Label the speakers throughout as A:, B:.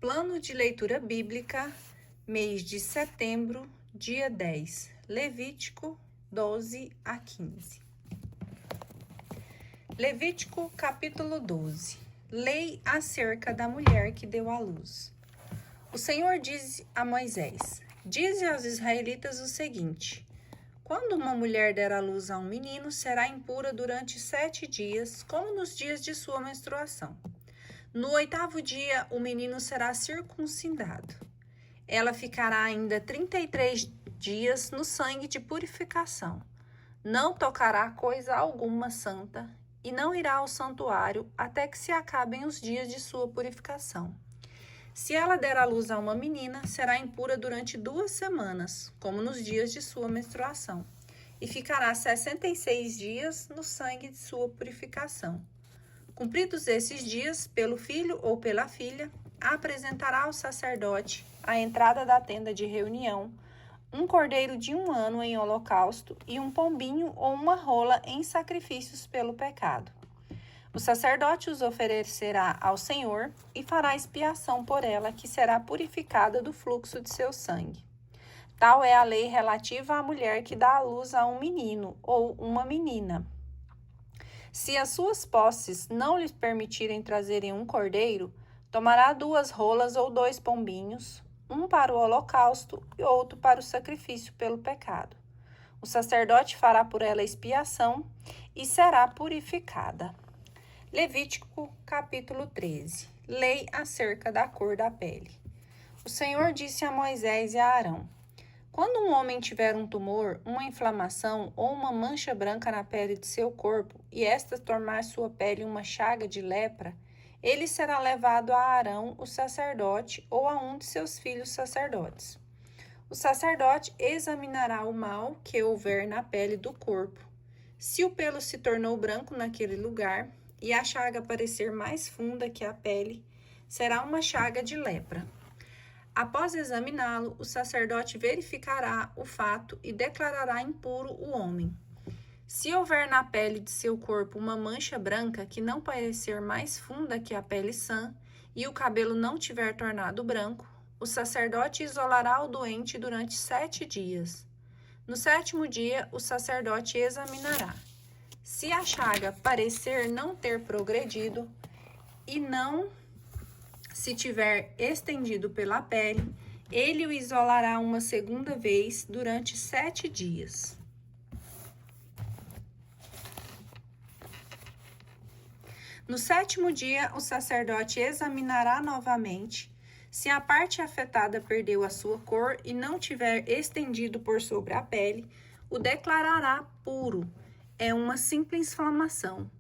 A: Plano de leitura bíblica, mês de setembro, dia 10, Levítico 12 a 15. Levítico capítulo 12. Lei acerca da mulher que deu à luz. O Senhor diz a Moisés: dize aos israelitas o seguinte: quando uma mulher der à luz a um menino, será impura durante 7 dias, como nos dias de sua menstruação. No 8º dia, o menino será circuncidado. Ela ficará ainda 33 dias no sangue de purificação. Não tocará coisa alguma santa e não irá ao santuário até que se acabem os dias de sua purificação. Se ela der à luz a uma menina, será impura durante 2 semanas, como nos dias de sua menstruação, e ficará 66 dias no sangue de sua purificação. Cumpridos esses dias, pelo filho ou pela filha, apresentará ao sacerdote, à entrada da tenda de reunião, um cordeiro de 1 ano em holocausto e um pombinho ou uma rola em sacrifícios pelo pecado. O sacerdote os oferecerá ao Senhor e fará expiação por ela, que será purificada do fluxo de seu sangue. Tal é a lei relativa à mulher que dá à luz a um menino ou uma menina. Se as suas posses não lhes permitirem trazerem um cordeiro, tomará 2 rolas ou 2 pombinhos, um para o holocausto e outro para o sacrifício pelo pecado. O sacerdote fará por ela expiação e será purificada. Levítico capítulo 13. Lei acerca da cor da pele. O Senhor disse a Moisés e a Arão: quando um homem tiver um tumor, uma inflamação ou uma mancha branca na pele de seu corpo, e esta tornar sua pele uma chaga de lepra, ele será levado a Arão, o sacerdote, ou a um de seus filhos sacerdotes. O sacerdote examinará o mal que houver na pele do corpo. Se o pelo se tornou branco naquele lugar, e a chaga parecer mais funda que a pele, será uma chaga de lepra. Após examiná-lo, o sacerdote verificará o fato e declarará impuro o homem. Se houver na pele de seu corpo uma mancha branca que não parecer mais funda que a pele sã, e o cabelo não tiver tornado branco, o sacerdote isolará o doente durante 7 dias. No 7º dia, o sacerdote examinará. Se a chaga parecer não ter progredido e não se tiver estendido pela pele, ele o isolará uma 2ª vez durante 7 dias. No 7º dia, o sacerdote examinará novamente. Se a parte afetada perdeu a sua cor e não tiver estendido por sobre a pele, o declarará puro. É uma simples inflamação.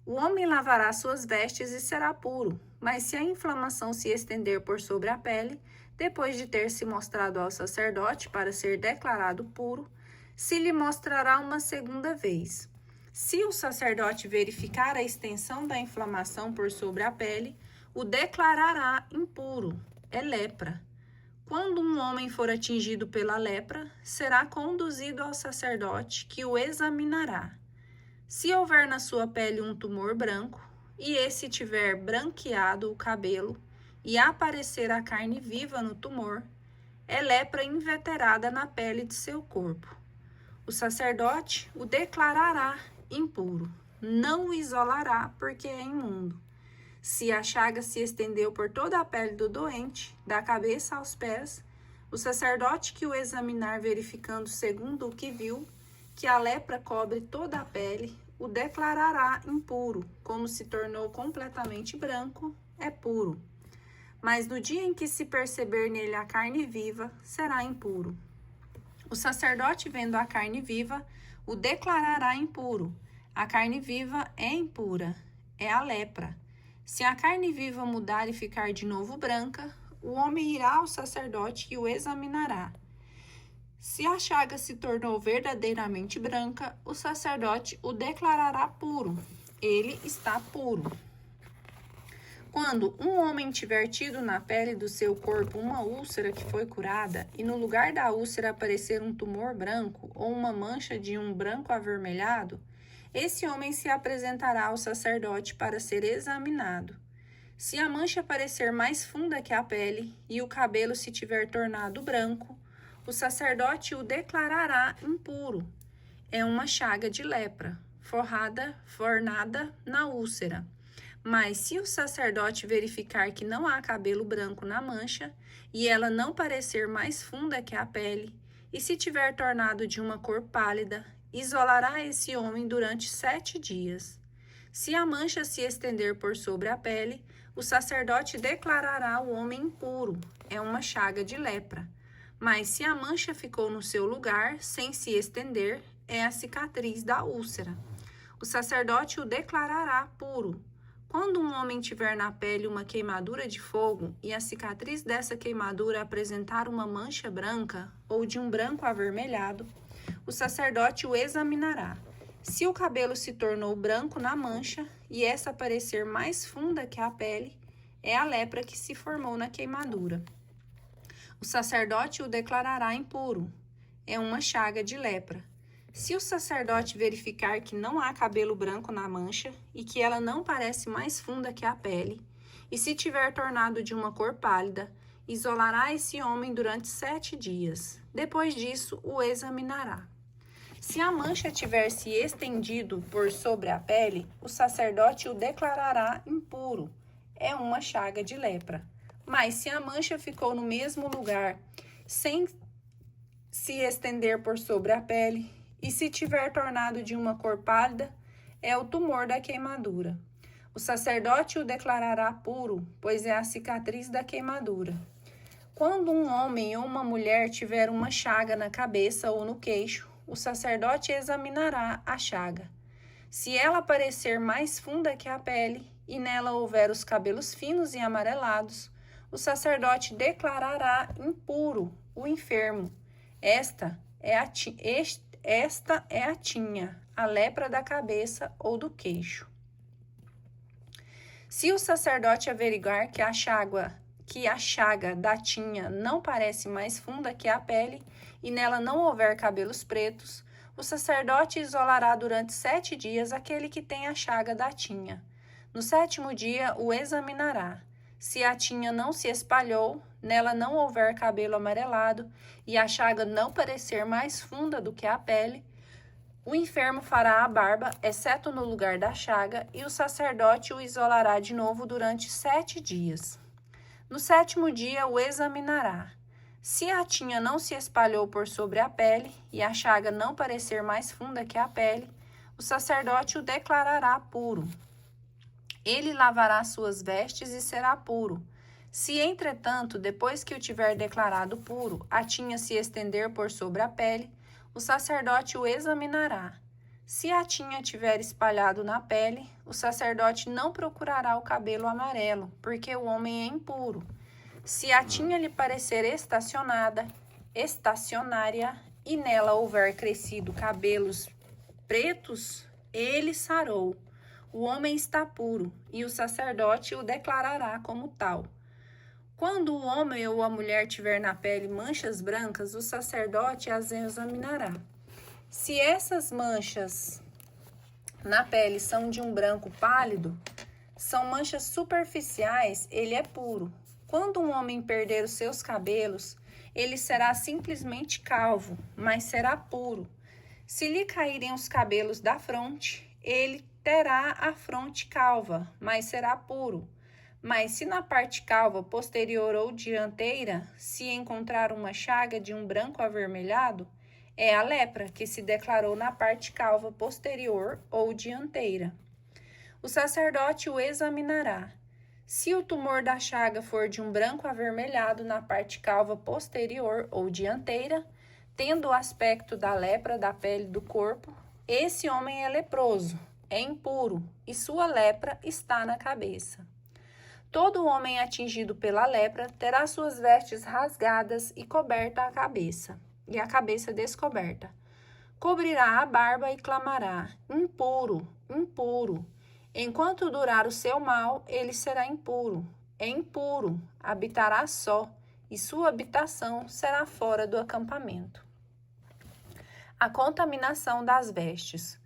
A: O homem lavará suas vestes e será puro, mas se a inflamação se estender por sobre a pele, depois de ter se mostrado ao sacerdote para ser declarado puro, se lhe mostrará uma 2ª vez. Se o sacerdote verificar a extensão da inflamação por sobre a pele, o declarará impuro, é lepra. Quando um homem for atingido pela lepra, será conduzido ao sacerdote, que o examinará. Se houver na sua pele um tumor branco, e esse tiver branqueado o cabelo, e aparecer a carne viva no tumor, é lepra inveterada na pele de seu corpo. O sacerdote o declarará impuro, não o isolará, porque é imundo. Se a chaga se estendeu por toda a pele do doente, da cabeça aos pés, o sacerdote que o examinar verificando segundo o que viu, que a lepra cobre toda a pele, o declarará impuro, como se tornou completamente branco, é puro. Mas no dia em que se perceber nele a carne viva, será impuro. O sacerdote, vendo a carne viva, o declarará impuro. A carne viva é impura, é a lepra. Se a carne viva mudar e ficar de novo branca, o homem irá ao sacerdote e o examinará. Se a chaga se tornou verdadeiramente branca, o sacerdote o declarará puro. Ele está puro. Quando um homem tiver tido na pele do seu corpo uma úlcera que foi curada, e no lugar da úlcera aparecer um tumor branco ou uma mancha de um branco avermelhado, esse homem se apresentará ao sacerdote para ser examinado. Se a mancha parecer mais funda que a pele e o cabelo se tiver tornado branco, o sacerdote o declarará impuro. É uma chaga de lepra, fornada na úlcera. Mas se o sacerdote verificar que não há cabelo branco na mancha, e ela não parecer mais funda que a pele, e se tiver tornado de uma cor pálida, isolará esse homem durante 7 dias. Se a mancha se estender por sobre a pele, o sacerdote declarará o homem impuro, é uma chaga de lepra. Mas se a mancha ficou no seu lugar, sem se estender, é a cicatriz da úlcera. O sacerdote o declarará puro. Quando um homem tiver na pele uma queimadura de fogo e a cicatriz dessa queimadura apresentar uma mancha branca ou de um branco avermelhado, o sacerdote o examinará. Se o cabelo se tornou branco na mancha e essa parecer mais funda que a pele, é a lepra que se formou na queimadura. O sacerdote o declarará impuro. É uma chaga de lepra. Se o sacerdote verificar que não há cabelo branco na mancha e que ela não parece mais funda que a pele, e se tiver tornado de uma cor pálida, isolará esse homem durante 7 dias. Depois disso, o examinará. Se a mancha tiver se estendido por sobre a pele, o sacerdote o declarará impuro. É uma chaga de lepra. Mas se a mancha ficou no mesmo lugar, sem se estender por sobre a pele, e se tiver tornado de uma cor pálida, é o tumor da queimadura. O sacerdote o declarará puro, pois é a cicatriz da queimadura. Quando um homem ou uma mulher tiver uma chaga na cabeça ou no queixo, o sacerdote examinará a chaga. Se ela parecer mais funda que a pele e nela houver os cabelos finos e amarelados, o sacerdote declarará impuro o enfermo. Esta é a tinha, a lepra da cabeça ou do queixo. Se o sacerdote averiguar que a chaga da tinha não parece mais funda que a pele e nela não houver cabelos pretos, o sacerdote isolará durante 7 dias aquele que tem a chaga da tinha. No 7º dia o examinará. Se a tinha não se espalhou, nela não houver cabelo amarelado e a chaga não parecer mais funda do que a pele, o enfermo fará a barba, exceto no lugar da chaga, e o sacerdote o isolará de novo durante 7 dias. No 7º dia o examinará. Se a tinha não se espalhou por sobre a pele e a chaga não parecer mais funda que a pele, o sacerdote o declarará puro. Ele lavará suas vestes e será puro. Se, entretanto, depois que o tiver declarado puro, a tinha se estender por sobre a pele, o sacerdote o examinará. Se a tinha tiver espalhado na pele, o sacerdote não procurará o cabelo amarelo, porque o homem é impuro. Se a tinha lhe parecer estacionária, e nela houver crescido cabelos pretos, ele sarou. O homem está puro, e o sacerdote o declarará como tal. Quando o homem ou a mulher tiver na pele manchas brancas, o sacerdote as examinará. Se essas manchas na pele são de um branco pálido, são manchas superficiais, ele é puro. Quando um homem perder os seus cabelos, ele será simplesmente calvo, mas será puro. Se lhe caírem os cabelos da fronte, ele terá a fronte calva, mas será puro. Mas se na parte calva posterior ou dianteira se encontrar uma chaga de um branco avermelhado, é a lepra que se declarou na parte calva posterior ou dianteira. O sacerdote o examinará. Se o tumor da chaga for de um branco avermelhado na parte calva posterior ou dianteira, tendo o aspecto da lepra da pele do corpo, esse homem é leproso, é impuro, e sua lepra está na cabeça. Todo homem atingido pela lepra terá suas vestes rasgadas e coberta a cabeça descoberta. Cobrirá a barba e clamará: impuro, impuro. Enquanto durar o seu mal, ele será impuro. É impuro, habitará só, e sua habitação será fora do acampamento. A contaminação das vestes.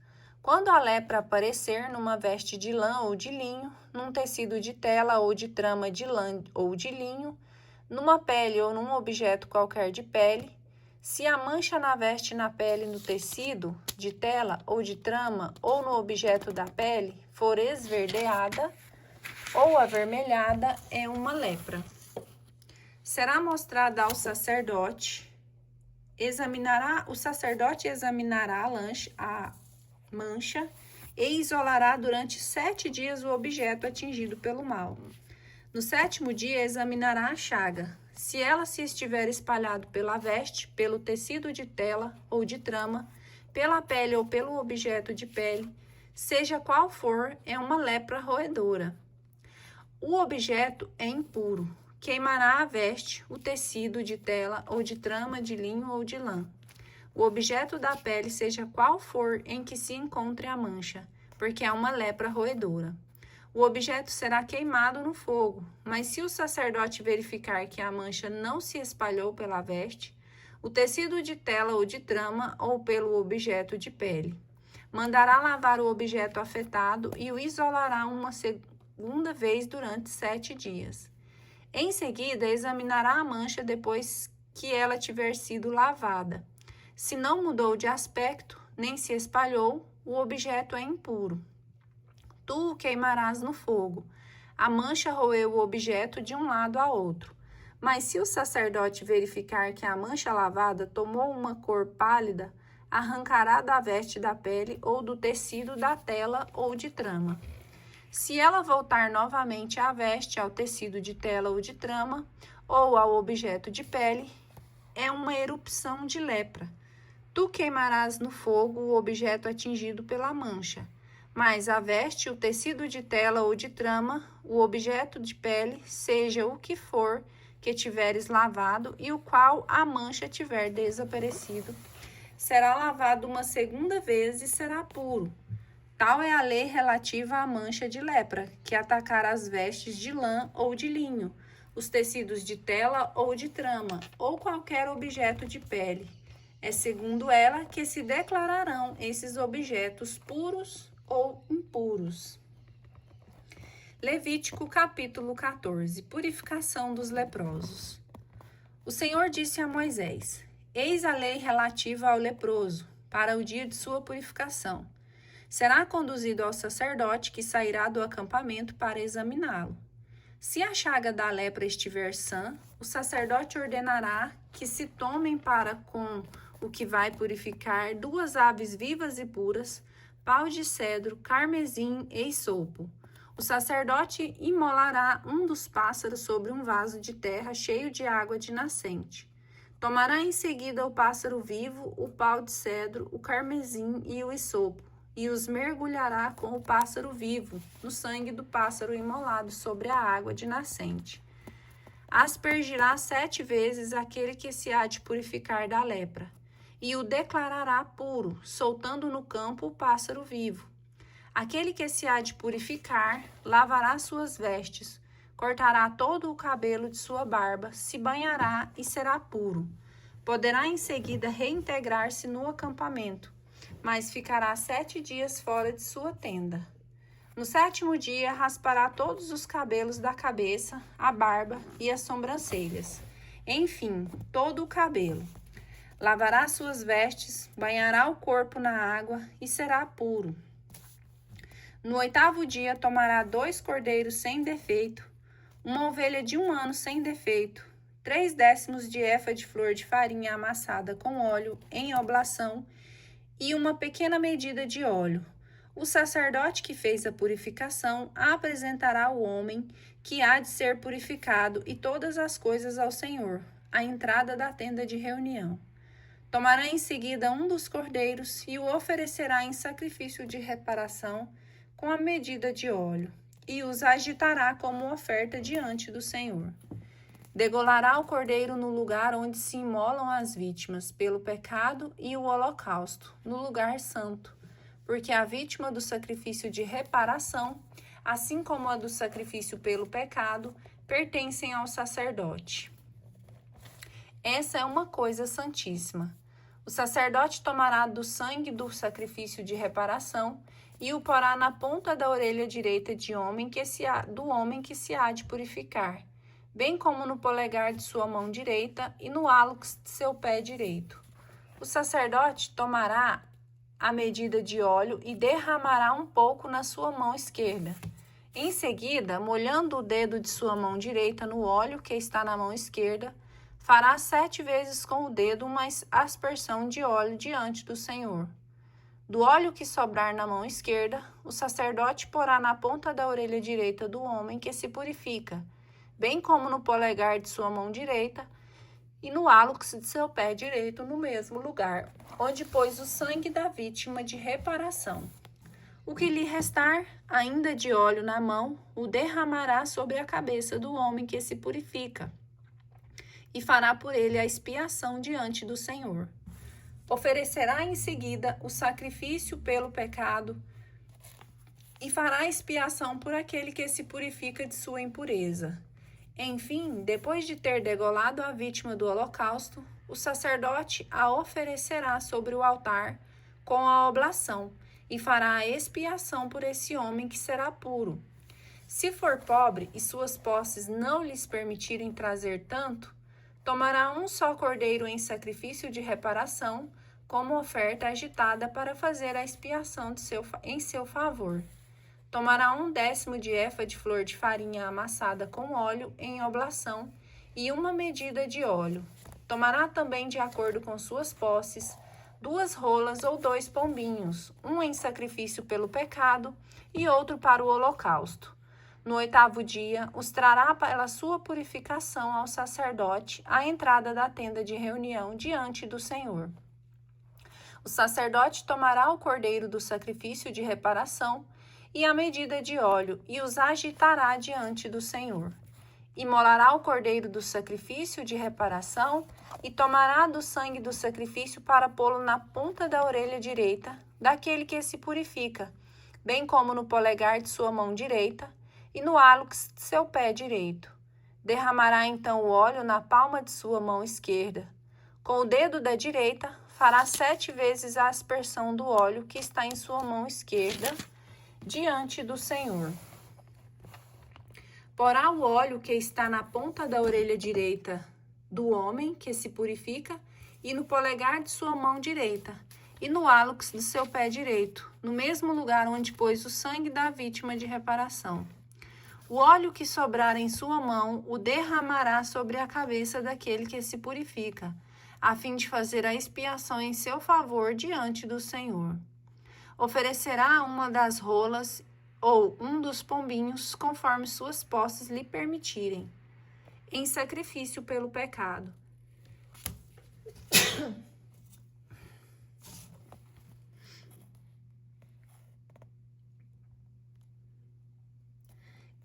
A: Quando a lepra aparecer numa veste de lã ou de linho, num tecido de tela ou de trama de lã ou de linho, numa pele ou num objeto qualquer de pele, se a mancha na veste, na pele, no tecido de tela ou de trama ou no objeto da pele for esverdeada ou avermelhada, é uma lepra. Será mostrada ao sacerdote. O sacerdote examinará a mancha e isolará durante 7 dias o objeto atingido pelo mal. No 7º dia, examinará a chaga. Se ela se estiver espalhado pela veste, pelo tecido de tela ou de trama, pela pele ou pelo objeto de pele, seja qual for, é uma lepra roedora. O objeto é impuro. Queimará a veste, o tecido de tela ou de trama de linho ou de lã. O objeto da pele, seja qual for em que se encontre a mancha, porque é uma lepra roedora. O objeto será queimado no fogo, mas se o sacerdote verificar que a mancha não se espalhou pela veste, o tecido de tela ou de trama ou pelo objeto de pele, mandará lavar o objeto afetado e o isolará uma segunda vez durante 7 dias. Em seguida, examinará a mancha depois que ela tiver sido lavada. Se não mudou de aspecto, nem se espalhou, o objeto é impuro. Tu o queimarás no fogo. A mancha roeu o objeto de um lado a outro. Mas se o sacerdote verificar que a mancha lavada tomou uma cor pálida, arrancará da veste da pele ou do tecido da tela ou de trama. Se ela voltar novamente à veste, ao tecido de tela ou de trama, ou ao objeto de pele, é uma erupção de lepra. Tu queimarás no fogo o objeto atingido pela mancha, mas a veste, o tecido de tela ou de trama, o objeto de pele, seja o que for que tiveres lavado e o qual a mancha tiver desaparecido, será lavado uma segunda vez e será puro. Tal é a lei relativa à mancha de lepra, que atacar as vestes de lã ou de linho, os tecidos de tela ou de trama, ou qualquer objeto de pele. É segundo ela que se declararão esses objetos puros ou impuros. Levítico capítulo 14. Purificação dos leprosos. O Senhor disse a Moisés: Eis a lei relativa ao leproso, para o dia de sua purificação. Será conduzido ao sacerdote, que sairá do acampamento para examiná-lo. Se a chaga da lepra estiver sã, o sacerdote ordenará que se tomem para com o que vai purificar 2 aves vivas e puras, pau de cedro, carmesim e isopo. O sacerdote imolará um dos pássaros sobre um vaso de terra cheio de água de nascente. Tomará em seguida o pássaro vivo, o pau de cedro, o carmesim e o isopo, e os mergulhará com o pássaro vivo, no sangue do pássaro imolado sobre a água de nascente. Aspergirá 7 vezes aquele que se há de purificar da lepra, e o declarará puro, soltando no campo o pássaro vivo. Aquele que se há de purificar, lavará suas vestes, cortará todo o cabelo de sua barba, se banhará e será puro. Poderá em seguida reintegrar-se no acampamento, mas ficará 7 dias fora de sua tenda. No 7º dia, raspará todos os cabelos da cabeça, a barba e as sobrancelhas. Enfim, todo o cabelo. Lavará suas vestes, banhará o corpo na água e será puro. No 8º dia, tomará 2 cordeiros sem defeito, uma ovelha de 1 ano sem defeito, 3/10 de efa de flor de farinha amassada com óleo em oblação e uma pequena medida de óleo. O sacerdote que fez a purificação apresentará o homem que há de ser purificado e todas as coisas ao Senhor, à entrada da tenda de reunião. Tomará em seguida um dos cordeiros e o oferecerá em sacrifício de reparação com a medida de óleo, e os agitará como oferta diante do Senhor. Degolará o cordeiro no lugar onde se imolam as vítimas pelo pecado e o holocausto, no lugar santo, porque a vítima do sacrifício de reparação, assim como a do sacrifício pelo pecado, pertencem ao sacerdote. Essa é uma coisa santíssima. O sacerdote tomará do sangue do sacrifício de reparação e o porá na ponta da orelha direita do homem que se há de purificar, bem como no polegar de sua mão direita e no hálux de seu pé direito. O sacerdote tomará a medida de óleo e derramará um pouco na sua mão esquerda. Em seguida, molhando o dedo de sua mão direita no óleo que está na mão esquerda, fará 7 vezes com o dedo uma aspersão de óleo diante do Senhor. Do óleo que sobrar na mão esquerda, o sacerdote porá na ponta da orelha direita do homem que se purifica, bem como no polegar de sua mão direita e no hálux de seu pé direito, no mesmo lugar, onde pôs o sangue da vítima de reparação. O que lhe restar, ainda de óleo na mão, o derramará sobre a cabeça do homem que se purifica, e fará por ele a expiação diante do Senhor. Oferecerá em seguida o sacrifício pelo pecado e fará expiação por aquele que se purifica de sua impureza. Enfim, depois de ter degolado a vítima do holocausto, o sacerdote a oferecerá sobre o altar com a oblação e fará a expiação por esse homem que será puro. Se for pobre e suas posses não lhes permitirem trazer tanto, tomará um só cordeiro em sacrifício de reparação, como oferta agitada para fazer a expiação em seu favor. Tomará 1/10 de efa de flor de farinha amassada com óleo em oblação e uma medida de óleo. Tomará também, de acordo com suas posses, 2 rolas ou 2 pombinhos, um em sacrifício pelo pecado e outro para o holocausto. No 8º dia, os trará pela sua purificação ao sacerdote à entrada da tenda de reunião diante do Senhor. O sacerdote tomará o cordeiro do sacrifício de reparação e a medida de óleo e os agitará diante do Senhor. Imolará o cordeiro do sacrifício de reparação e tomará do sangue do sacrifício para pô-lo na ponta da orelha direita daquele que se purifica, bem como no polegar de sua mão direita e no hálux de seu pé direito. Derramará então o óleo na palma de sua mão esquerda. Com o dedo da direita, fará 7 vezes a aspersão do óleo que está em sua mão esquerda diante do Senhor. Porá o óleo que está na ponta da orelha direita do homem que se purifica e no polegar de sua mão direita e no hálux do seu pé direito, no mesmo lugar onde pôs o sangue da vítima de reparação. O óleo que sobrar em sua mão o derramará sobre a cabeça daquele que se purifica, a fim de fazer a expiação em seu favor diante do Senhor. Oferecerá uma das rolas ou um dos pombinhos, conforme suas posses lhe permitirem, em sacrifício pelo pecado.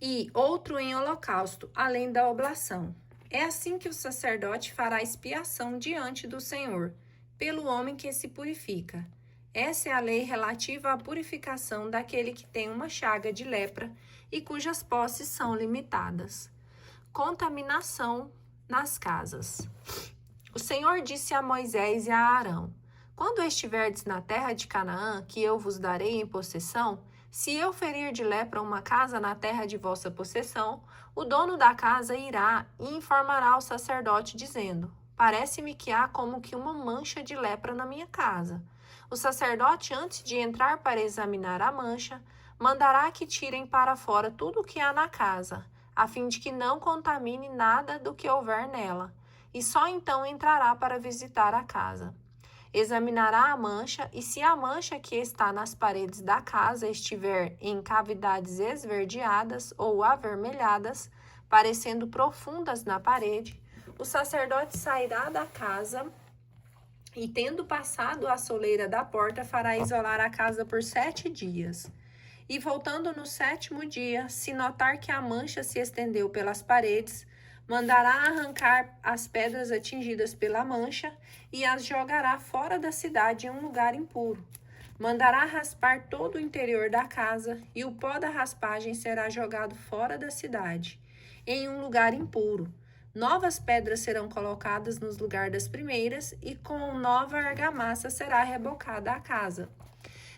A: E outro em holocausto, além da oblação. É assim que o sacerdote fará expiação diante do Senhor, pelo homem que se purifica. Essa é a lei relativa à purificação daquele que tem uma chaga de lepra e cujas posses são limitadas. Contaminação nas casas. O Senhor disse a Moisés e a Arão: quando estiverdes na terra de Canaã, que eu vos darei em possessão, se eu ferir de lepra uma casa na terra de vossa possessão, o dono da casa irá e informará ao sacerdote, dizendo: parece-me que há como que uma mancha de lepra na minha casa. O sacerdote, antes de entrar para examinar a mancha, mandará que tirem para fora tudo o que há na casa, a fim de que não contamine nada do que houver nela, e só então entrará para visitar a casa. Examinará a mancha, e se a mancha que está nas paredes da casa estiver em cavidades esverdeadas ou avermelhadas, parecendo profundas na parede, o sacerdote sairá da casa e, tendo passado a soleira da porta, fará isolar a casa por 7 dias. E voltando no 7º dia, se notar que a mancha se estendeu pelas paredes, mandará arrancar as pedras atingidas pela mancha e as jogará fora da cidade em um lugar impuro. Mandará raspar todo o interior da casa, e o pó da raspagem será jogado fora da cidade, em um lugar impuro. Novas pedras serão colocadas nos lugares das primeiras, e com nova argamassa será rebocada a casa.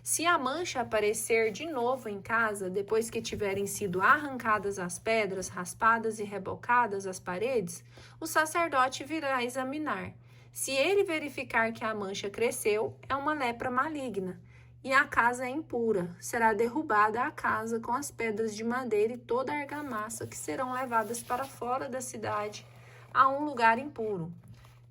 A: Se a mancha aparecer de novo em casa, depois que tiverem sido arrancadas as pedras, raspadas e rebocadas as paredes, o sacerdote virá examinar. Se ele verificar que a mancha cresceu, é uma lepra maligna, e a casa é impura. Será derrubada a casa com as pedras de madeira e toda a argamassa, que serão levadas para fora da cidade, a um lugar impuro.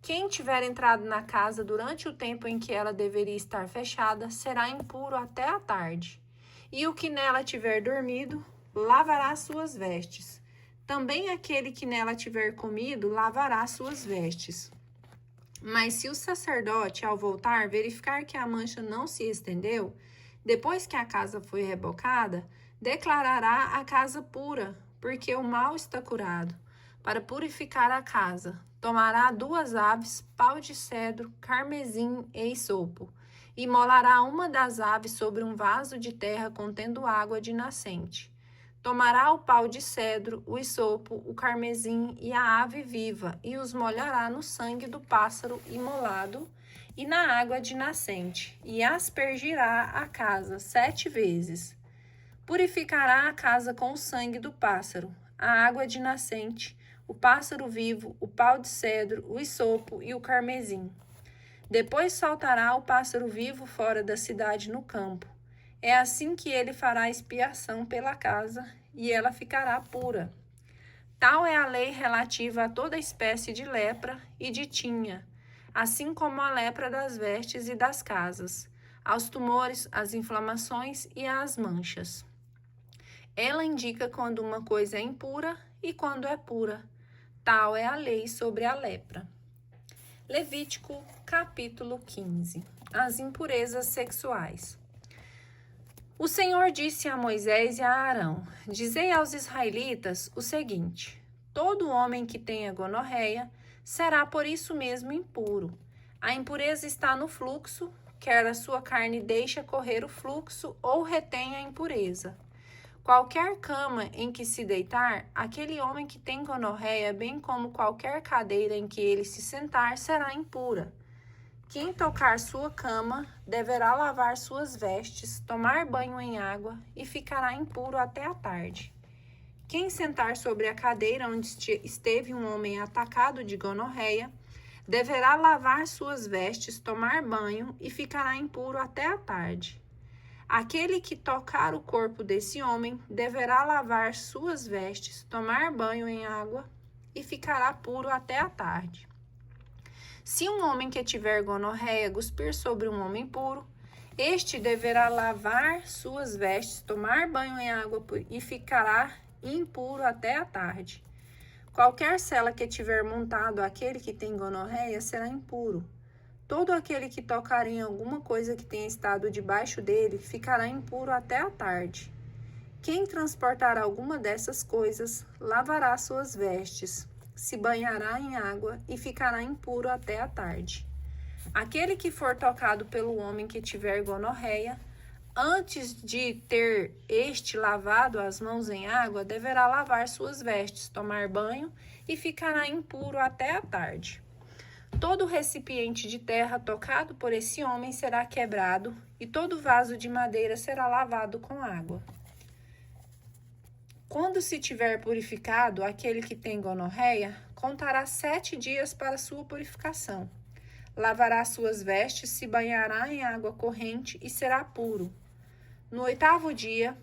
A: Quem tiver entrado na casa durante o tempo em que ela deveria estar fechada, será impuro até a tarde. E o que nela tiver dormido, lavará suas vestes. Também aquele que nela tiver comido, lavará suas vestes. Mas se o sacerdote, ao voltar, verificar que a mancha não se estendeu, depois que a casa foi rebocada, declarará a casa pura, porque o mal está curado. Para purificar a casa, tomará 2 aves, pau de cedro, carmesim e isopo, e molará uma das aves sobre um vaso de terra contendo água de nascente. Tomará o pau de cedro, o isopo, o carmesim e a ave viva, e os molhará no sangue do pássaro imolado e na água de nascente, e aspergirá a casa 7 vezes. Purificará a casa com o sangue do pássaro, a água de nascente, o pássaro vivo, o pau de cedro, o isopo e o carmesim. Depois soltará o pássaro vivo fora da cidade no campo. É assim que ele fará expiação pela casa, e ela ficará pura. Tal é a lei relativa a toda espécie de lepra e de tinha, assim como a lepra das vestes e das casas, aos tumores, às inflamações e às manchas. Ela indica quando uma coisa é impura e quando é pura. Tal é a lei sobre a lepra. Levítico, capítulo 15. As impurezas sexuais. O Senhor disse a Moisés e a Arão: Dizei aos israelitas o seguinte: todo homem que tenha gonorreia será por isso mesmo impuro. A impureza está no fluxo, quer a sua carne deixe correr o fluxo ou retenha a impureza. Qualquer cama em que se deitar, aquele homem que tem gonorreia, bem como qualquer cadeira em que ele se sentar, será impura. Quem tocar sua cama deverá lavar suas vestes, tomar banho em água e ficará impuro até a tarde. Quem sentar sobre a cadeira onde esteve um homem atacado de gonorreia, deverá lavar suas vestes, tomar banho e ficará impuro até a tarde. Aquele que tocar o corpo desse homem deverá lavar suas vestes, tomar banho em água e ficará puro até a tarde. Se um homem que tiver gonorreia cuspir sobre um homem puro, este deverá lavar suas vestes, tomar banho em água e ficará impuro até a tarde. Qualquer sela que tiver montado aquele que tem gonorreia será impuro. Todo aquele que tocar em alguma coisa que tenha estado debaixo dele ficará impuro até a tarde. Quem transportar alguma dessas coisas lavará suas vestes, se banhará em água e ficará impuro até a tarde. Aquele que for tocado pelo homem que tiver gonorreia, antes de ter este lavado as mãos em água, deverá lavar suas vestes, tomar banho e ficará impuro até a tarde. Todo recipiente de terra tocado por esse homem será quebrado, e todo vaso de madeira será lavado com água. Quando se tiver purificado aquele que tem gonorreia, contará 7 dias para sua purificação. Lavará suas vestes, se banhará em água corrente e será puro. No 8º dia,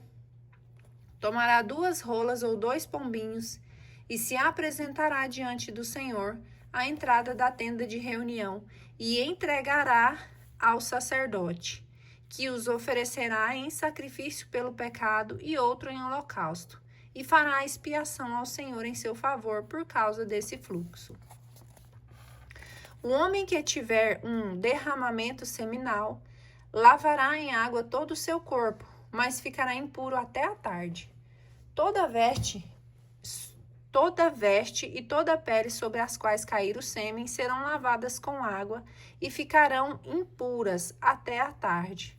A: tomará 2 rolas ou 2 pombinhos e se apresentará diante do Senhor à entrada da tenda de reunião e entregará ao sacerdote, que os oferecerá em sacrifício pelo pecado e outro em holocausto, e fará expiação ao Senhor em seu favor por causa desse fluxo. O homem que tiver um derramamento seminal lavará em água todo o seu corpo, mas ficará impuro até a tarde. Toda veste e toda pele sobre as quais cair o sêmen serão lavadas com água e ficarão impuras até a tarde.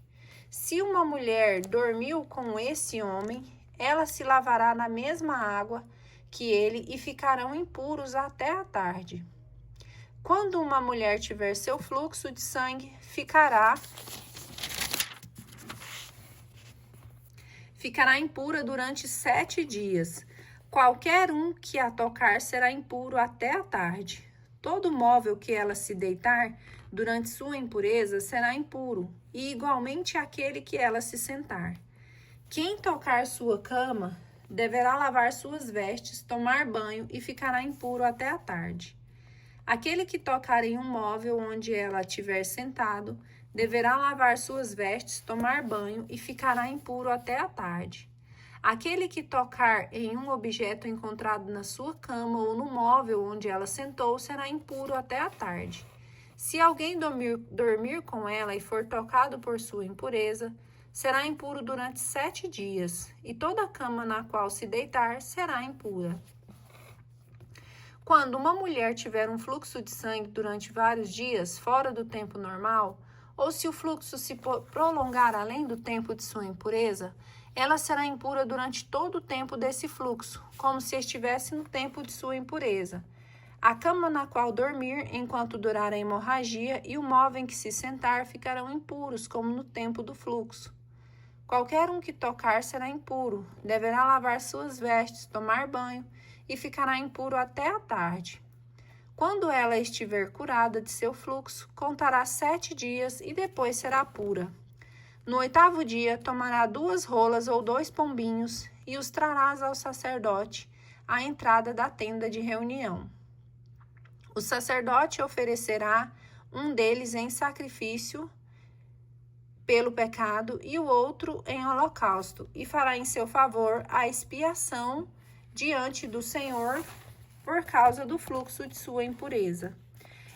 A: Se uma mulher dormiu com esse homem, ela se lavará na mesma água que ele e ficarão impuros até a tarde. Quando uma mulher tiver seu fluxo de sangue, ficará impura durante 7 dias. Qualquer um que a tocar será impuro até a tarde. Todo móvel que ela se deitar durante sua impureza será impuro, e igualmente aquele que ela se sentar. Quem tocar sua cama deverá lavar suas vestes, tomar banho e ficará impuro até a tarde. Aquele que tocar em um móvel onde ela estiver sentado deverá lavar suas vestes, tomar banho e ficará impuro até a tarde. Aquele que tocar em um objeto encontrado na sua cama ou no móvel onde ela sentou será impuro até a tarde. Se alguém dormir com ela e for tocado por sua impureza, será impuro durante 7 dias, e toda a cama na qual se deitar será impura. Quando uma mulher tiver um fluxo de sangue durante vários dias, fora do tempo normal, ou se o fluxo se prolongar além do tempo de sua impureza, ela será impura durante todo o tempo desse fluxo, como se estivesse no tempo de sua impureza. A cama na qual dormir enquanto durar a hemorragia e o móvel em que se sentar ficarão impuros, como no tempo do fluxo. Qualquer um que tocar será impuro, deverá lavar suas vestes, tomar banho e ficará impuro até a tarde. Quando ela estiver curada de seu fluxo, contará 7 dias e depois será pura. No 8º dia, tomará 2 rolas ou 2 pombinhos e os trarás ao sacerdote à entrada da tenda de reunião. O sacerdote oferecerá um deles em sacrifício pelo pecado e o outro em holocausto, e fará em seu favor a expiação diante do Senhor por causa do fluxo de sua impureza.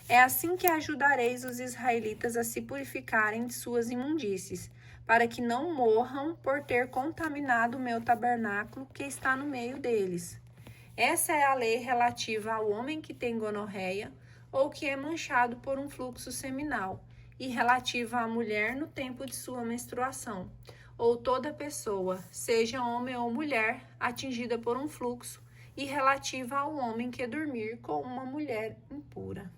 A: É assim que ajudareis os israelitas a se purificarem de suas imundícies, para que não morram por ter contaminado o meu tabernáculo que está no meio deles. Essa é a lei relativa ao homem que tem gonorreia ou que é manchado por um fluxo seminal, e relativa à mulher no tempo de sua menstruação, ou toda pessoa, seja homem ou mulher, atingida por um fluxo, e relativa ao homem que dormir com uma mulher impura.